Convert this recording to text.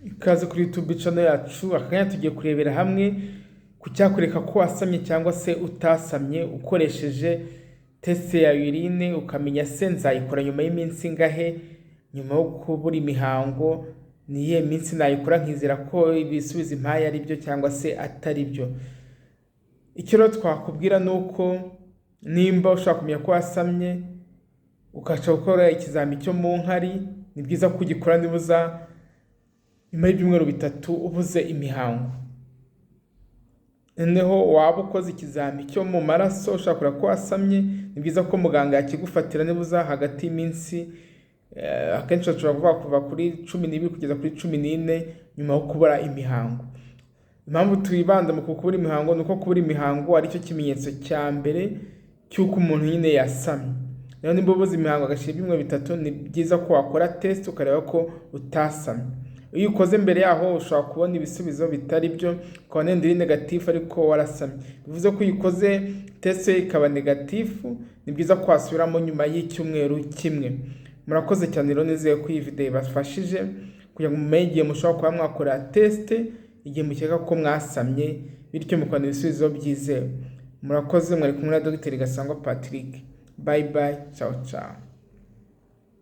Ikaze kuri YouTube channel yacu, akanya tugiye kurebera hamwe ku cyakwereka ko wasamye cyangwa se utasamye ukoresheje test ya urine, ukamenya se nzayikora nyuma y'iminsi ingahe, nyuma yo kubura imihango niye minsi nayikora nkizera ko ibisubizo impaye ari byo cyangwa se atari byo. Icyo rero twakubwira nuko nimba ushaka kumenya ko wasamye ukaca gukora ikizami cyo mu nkari, ni byiza ko ugikora nibuza nyuma y'ibyumweru 3 ubuze imihango. Noneho waba ukoze ikizami cyo mu maraso ushaka ko wasamye, ni byiza ko muganga yakigufatira nibuza hagati y'iminsi akenshi tushobora kuva kuri 12 kugeza kuri 14 nyuma yo kubura imihango. Impamvu twibanda mu kubura imihango nuko kubura imihango ari cyo kimenyetso cya mbere cy'uko umuntu nyine yasamye. Rero nimba ubuze imihango agashira ibyumweru 3, ni byiza ko wakora test ukareba ko utasamye. Iyo ukoze mbere yaho ushobora kubona ibisubizo bitari byo, ukabona ndiri negative ariko warasamye. Bivuze ko uyikoze test ikaba negative, ni byiza ko wasubiramo nyuma y'icyumweru kimwe. Murakoze cyane rero, nizeye ko iyi video ibafashije kugira ngo mumenye igihe mushobora kuba mwakora test igihe mukeka ko mwasamye, bityo mukabona ibisubizo byizewe. Murakoze, mwari kumwe na Dr. Gasangwa Patrick. Bye bye, ciao ciao.